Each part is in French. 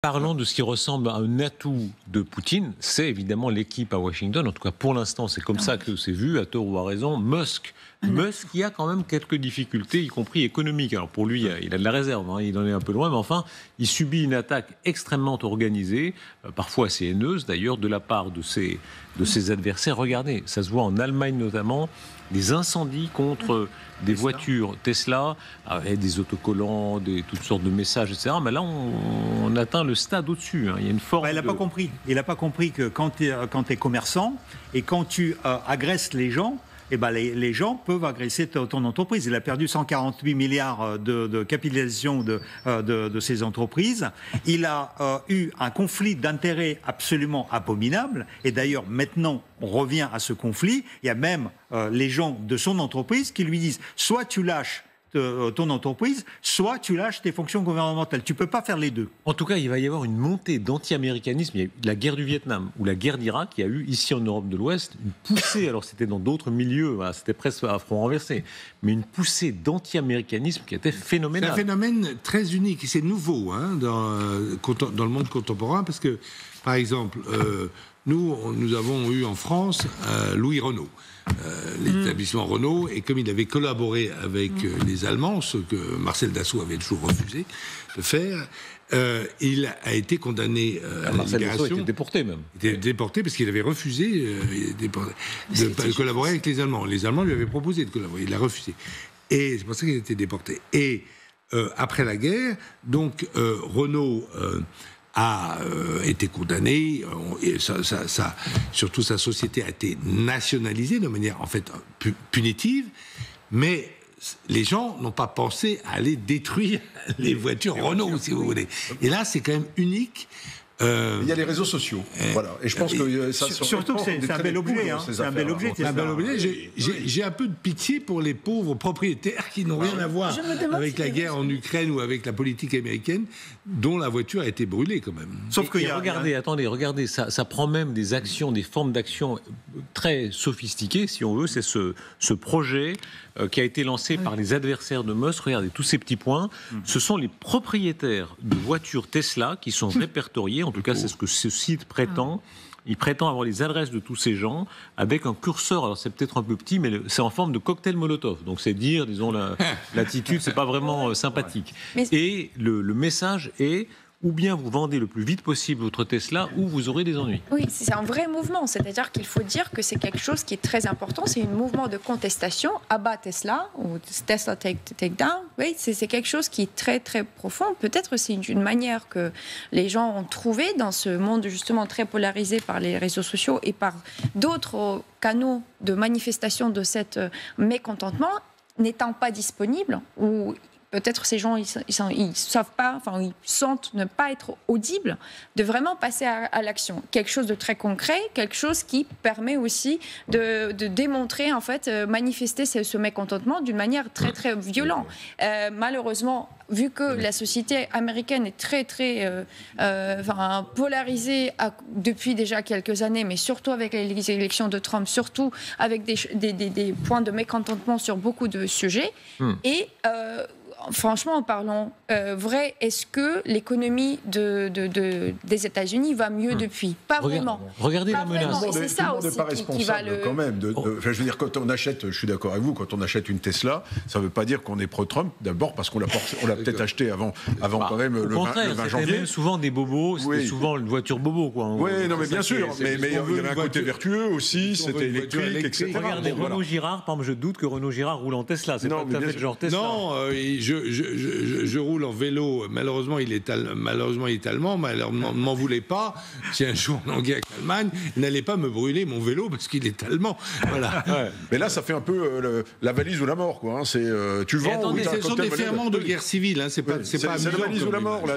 Parlons de ce qui ressemble à un atout de Poutine, c'est évidemment l'équipe à Washington. En tout cas, pour l'instant, c'est comme ça que c'est vu, à tort ou à raison. Musk, il a quand même quelques difficultés, y compris économiques. Alors pour lui, il a de la réserve, hein, il en est un peu loin, mais enfin, il subit une attaque extrêmement organisée, parfois assez haineuse d'ailleurs, de la part de ses adversaires. Regardez, ça se voit en Allemagne notamment, des incendies contre des voitures Tesla, avec des autocollants, toutes sortes de messages, etc. Mais là, on atteint le stade au-dessus. Hein. Il y a une forme. Il n'a pas compris. Il n'a pas compris que quand tu es commerçant et quand tu agresses les gens, eh ben les gens peuvent agresser ton entreprise. Il a perdu 148 milliards de capitalisation de ses entreprises. Il a eu un conflit d'intérêts absolument abominable. Et d'ailleurs, maintenant, on revient à ce conflit. Il y a même les gens de son entreprise qui lui disent « soit tu lâches ton entreprise, soit tu lâches tes fonctions gouvernementales. Tu ne peux pas faire les deux. » En tout cas, il va y avoir une montée d'anti-américanisme. Il y a eu la guerre du Vietnam ou la guerre d'Irak. Il y a eu ici en Europe de l'Ouest une poussée, alors c'était dans d'autres milieux, voilà, c'était presque à front renversé, mais une poussée d'anti-américanisme qui était phénoménale. C'est un phénomène très unique, c'est nouveau hein, dans le monde contemporain, parce que, par exemple, nous avons eu en France Louis Renault. L'établissement Renault, et comme il avait collaboré avec les Allemands, ce que Marcel Dassault avait toujours refusé de faire, il a été condamné à la Marcel libération. Dassault était déporté même. Il était déporté parce qu'il avait refusé de collaborer avec les Allemands. Les Allemands lui avaient proposé de collaborer, il a refusé. Et c'est pour ça qu'il a été déporté. Et après la guerre, donc Renault a été condamné, et surtout sa société a été nationalisée de manière en fait punitive, mais les gens n'ont pas pensé à aller détruire les voitures Renault, si vous voulez. Et là, c'est quand même unique. Il y a les réseaux sociaux, voilà. Et je pense que ça surtout que c'est un bel objet, hein. C'est un bel objet. J'ai un peu de pitié pour les pauvres propriétaires qui n'ont rien à voir avec la guerre en Ukraine ou avec la politique américaine, dont la voiture a été brûlée quand même. Sauf que regardez, ça prend même des actions, des formes d'action très sophistiquées, si on veut. C'est ce projet qui a été lancé par les adversaires de Musk. Regardez tous ces petits points. Ce sont les propriétaires de voitures Tesla qui sont répertoriés. En tout cas, c'est ce que ce site prétend. Il prétend avoir les adresses de tous ces gens avec un curseur. Alors, c'est peut-être un peu petit, mais c'est en forme de cocktail Molotov. Donc, c'est dire, disons, l'attitude, c'est pas vraiment sympathique. Et le message est: ou bien vous vendez le plus vite possible votre Tesla, ou vous aurez des ennuis. Oui, c'est un vrai mouvement. C'est-à-dire qu'il faut dire que c'est quelque chose qui est très important. C'est un mouvement de contestation. Abat Tesla, ou Tesla take down. Oui, c'est quelque chose qui est très, très profond. Peut-être c'est une manière que les gens ont trouvé dans ce monde justement très polarisé par les réseaux sociaux et par d'autres canaux de manifestation de cet mécontentement n'étant pas disponibles, ou peut-être ces gens, ils savent pas, enfin, ils sentent ne pas être audibles, de vraiment passer à l'action. Quelque chose de très concret, quelque chose qui permet aussi de démontrer, en fait, manifester ce mécontentement d'une manière très, très violente. Malheureusement, vu que la société américaine est très, très polarisée depuis déjà quelques années, mais surtout avec les élections de Trump, surtout avec des points de mécontentement sur beaucoup de sujets, et franchement, parlons vrai, est-ce que l'économie des États-Unis va mieux depuis? Pas vraiment. Regardez la menace. C'est ça aussi pas responsable quand même. Je veux dire, quand on achète, je suis d'accord avec vous, quand on achète une Tesla, ça ne veut pas dire qu'on est pro-Trump. D'abord parce qu'on l'a peut-être acheté avant quand même le 20 janvier. C'était même souvent des bobos, c'était souvent une voiture bobo, quoi. Oui, non, mais bien sûr. Mais il y avait un côté vertueux aussi, c'était électrique, etc. Regardez, Renaud Girard, par exemple, je doute que Renaud Girard roule en Tesla. C'est pas tout à fait le genre Tesla. Non, je roule en vélo. Malheureusement, il est allemand. Mais alors, ne m'en voulez pas. Si un jour on en guerre avec l'Allemagne, n'allez pas me brûler mon vélo parce qu'il est allemand. Voilà. Ouais. Mais là, ça fait un peu la valise ou la mort, quoi. Hein. C'est tu vends. Attendez, ce sont des ferments de guerre civile. Hein. C'est pas la valise ou la mort. Là.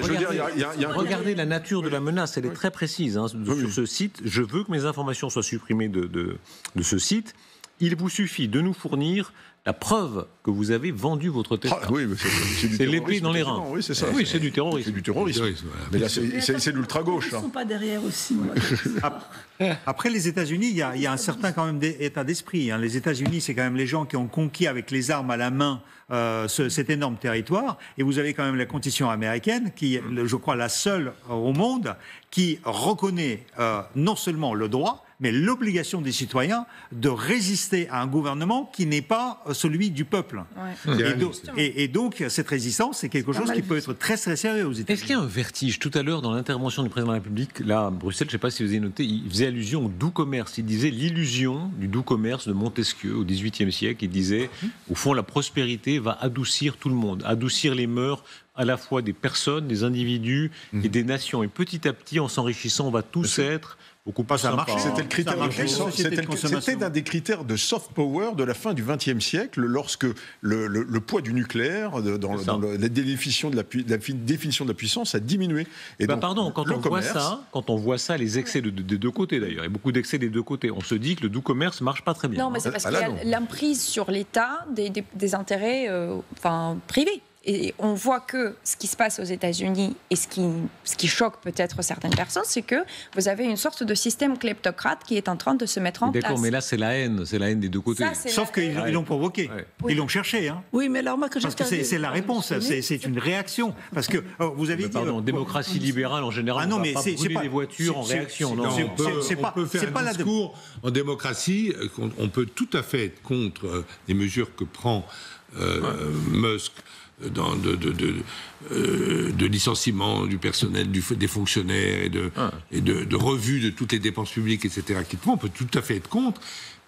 Regardez la nature de la menace. Elle est très précise. Hein, sur ce site, je veux que mes informations soient supprimées de ce site. il vous suffit de nous fournir la preuve que vous avez vendu votre Tesla. Ah, oui, c'est l'épée dans les reins. Oui, c'est ça. Oui, c'est du terrorisme. C'est du terrorisme. Voilà. Mais là, c'est l'ultra-gauche. Ils ne sont pas derrière aussi. Après, les États-Unis, il y a un certain quand même état d'esprit. Les États-Unis, c'est quand même les gens qui ont conquis avec les armes à la main cet énorme territoire. Et vous avez quand même la Constitution américaine, qui est, je crois, la seule au monde qui reconnaît non seulement le droit, mais l'obligation des citoyens de résister à un gouvernement qui n'est pas celui du peuple. Ouais. Et donc, cette résistance, c'est quelque chose qui peut être très, très sérieux aux États-Unis. Est-ce qu'il y a un vertige? Tout à l'heure, dans l'intervention du président de la République, là, à Bruxelles, je ne sais pas si vous avez noté, il faisait allusion au doux commerce. Il disait l'illusion du doux commerce de Montesquieu au XVIIIe siècle. Il disait, au fond, la prospérité va adoucir tout le monde, adoucir les mœurs à la fois des personnes, des individus et des nations. Et petit à petit, en s'enrichissant, on va tous être beaucoup plus sympa. C'était le critère c'était un des critères de soft power de la fin du XXe siècle, lorsque le poids du nucléaire dans la définition de la puissance a diminué. Et donc, pardon, quand on voit ça, les excès des deux côtés d'ailleurs, il y a beaucoup d'excès des deux côtés. On se dit que le doux commerce marche pas très bien. Non, mais c'est parce qu'il y a l'emprise sur l'État des intérêts privés. Et on voit que ce qui se passe aux États-Unis et ce qui choque peut-être certaines personnes, c'est que vous avez une sorte de système kleptocrate qui est en train de se mettre en place. D'accord, mais là c'est la haine des deux côtés. Sauf qu'ils l'ont provoqué, ils l'ont cherché. Hein. Oui, mais alors moi que parce que c'est la réponse, c'est une réaction. Parce que vous avez dit. Pardon, démocratie libérale en général, on ne va pas brûler les voitures en réaction. On peut faire un discours en démocratie, on peut tout à fait être contre les mesures que prend Musk. De licenciement du personnel, des fonctionnaires et de revue de toutes les dépenses publiques, etc. On peut tout à fait être contre,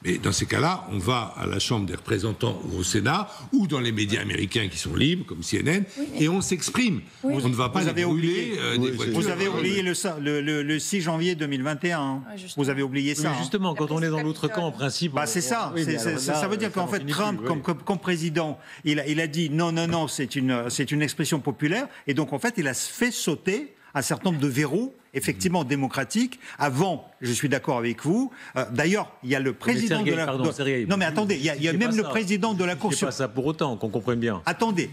mais dans ces cas-là, on va à la Chambre des représentants ou au Sénat, ou dans les médias américains qui sont libres, comme CNN, et on s'exprime. On ne va pas brûler des voitures. Vous avez oublié le 6 janvier 2021. Hein. Vous avez oublié ça. Mais justement, quand on est dans l'autre camp, en principe... c'est ça. Ça veut dire qu'en fait, Trump, comme président, il a dit non, c'est une expression populaire, et donc en fait, il a fait sauter un certain nombre de verrous, effectivement démocratiques. Avant, je suis d'accord avec vous. D'ailleurs, il y a le président de la... Non, mais attendez, il y a même le président de la Cour suprême. C'est pas ça pour autant, qu'on comprenne bien. Attendez,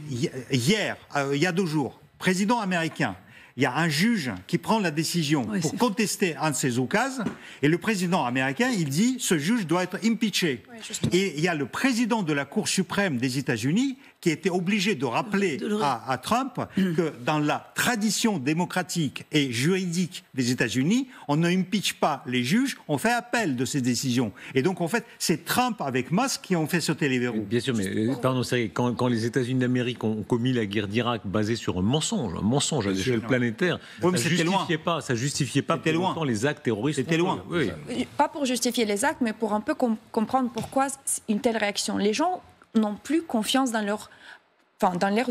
hier, il y a 2 jours, président américain, il y a un juge qui prend la décision pour contester un de ces occasions, et le président américain, il dit ce juge doit être impeaché. Et il y a le président de la Cour suprême des États-Unis qui était obligé de rappeler à Trump que dans la tradition démocratique et juridique des États-Unis, on ne impeach pas les juges, on fait appel de ces décisions. Et donc, en fait, c'est Trump avec Musk qui ont fait sauter les verrous. Bien sûr, mais pardon, c'est quand les États-Unis d'Amérique ont commis la guerre d'Irak basée sur un mensonge à l'échelle planétaire, ça justifiait pas pour autant les actes terroristes. C'était loin. Oui. Pas pour justifier les actes, mais pour un peu comprendre pourquoi une telle réaction. Les gens n'ont plus confiance dans leurs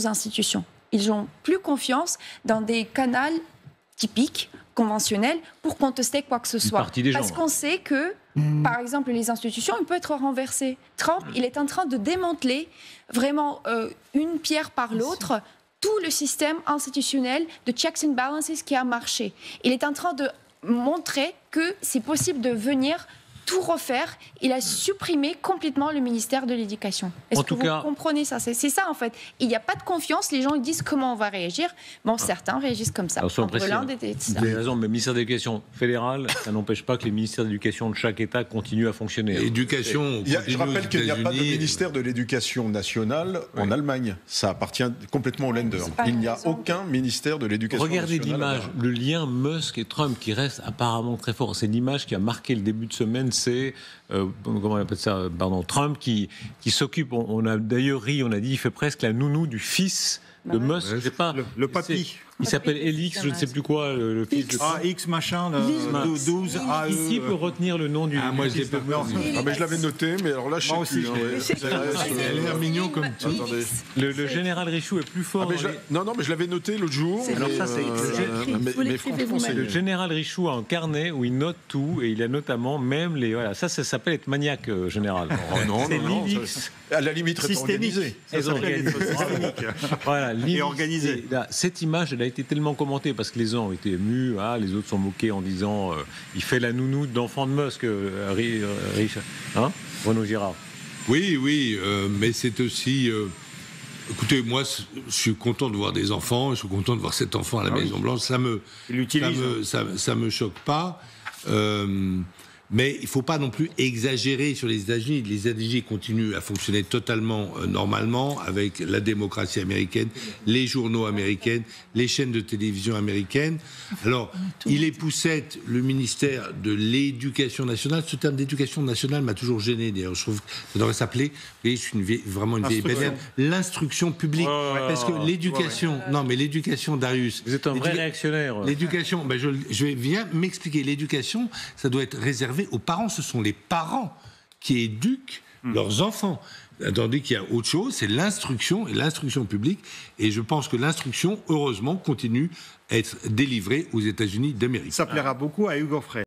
institutions. Ils n'ont plus confiance dans des canaux typiques, conventionnels, pour contester quoi que ce soit. Parce qu'on sait que, par exemple, les institutions, elles peuvent être renversées. Trump, il est en train de démanteler vraiment une pierre par l'autre tout le système institutionnel de checks and balances qui a marché. Il est en train de montrer que c'est possible de venir tout refaire. Il a supprimé complètement le ministère de l'Éducation. Est-ce que vous comprenez ça? C'est ça, en fait. Il n'y a pas de confiance. Les gens ils disent comment on va réagir. Bon, certains réagissent comme ça. Vous avez raison, mais le ministère de l'Éducation fédéral, ça n'empêche pas que les ministères d'éducation de chaque État continuent à fonctionner. Je rappelle qu'il n'y a pas de ministère de l'Éducation nationale en Allemagne. Ça appartient complètement au Länder. Il n'y a aucun ministère de l'Éducation nationale. Regardez l'image, le lien Musk et Trump qui reste apparemment très fort. C'est l'image qui a marqué le début de semaine. C'est comment on appelle ça, Trump qui s'occupe, on a d'ailleurs ri, on a dit il fait presque la nounou du fils de Musk, je sais pas, le papy. Il s'appelle Elix, je ne sais plus quoi, le fils de Trump. X machin, 12 AE. Qui peut retenir le nom du moi je l'ai pas mais je l'avais noté, mais alors là je sais plus. Elle a l'air mignon comme tout. Le général Richoux est plus fort. Non, mais je l'avais noté l'autre jour. Alors ça c'est mais franchement, le général Richoux a un carnet où il note tout et il a notamment même les ça s'appelle être maniaque général. Non, à la limite être organisé. Voilà, et organisé. Cette image elle a été tellement commenté parce que les uns ont été émus, les autres sont moqués en disant il fait la nounoute d'enfant de Musk, Richard, Renaud Girard. Oui, mais c'est aussi... écoutez, moi, je suis content de voir des enfants, je suis content de voir cet enfant à la Maison-Blanche, ça me choque pas. Mais il ne faut pas non plus exagérer sur les États-Unis. Les États-Unis continuent à fonctionner totalement normalement avec la démocratie américaine, les journaux américains, les chaînes de télévision américaines. Alors, il est poussette, le ministère de l'Éducation nationale. Ce terme d'éducation nationale m'a toujours gêné. D'ailleurs, je trouve que ça devrait s'appeler, vous voyez, je suis vraiment une vieille bédaine, l'instruction publique. Parce que l'éducation, non mais l'éducation, Darius... Vous êtes un vrai réactionnaire. L'éducation, je viens m'expliquer. L'éducation, ça doit être réservé aux parents. Ce sont les parents qui éduquent leurs enfants. Tandis qu'il y a autre chose, c'est l'instruction et l'instruction publique. Et je pense que l'instruction, heureusement, continue à être délivrée aux États-Unis d'Amérique. Ça plaira beaucoup à Hugo Frey.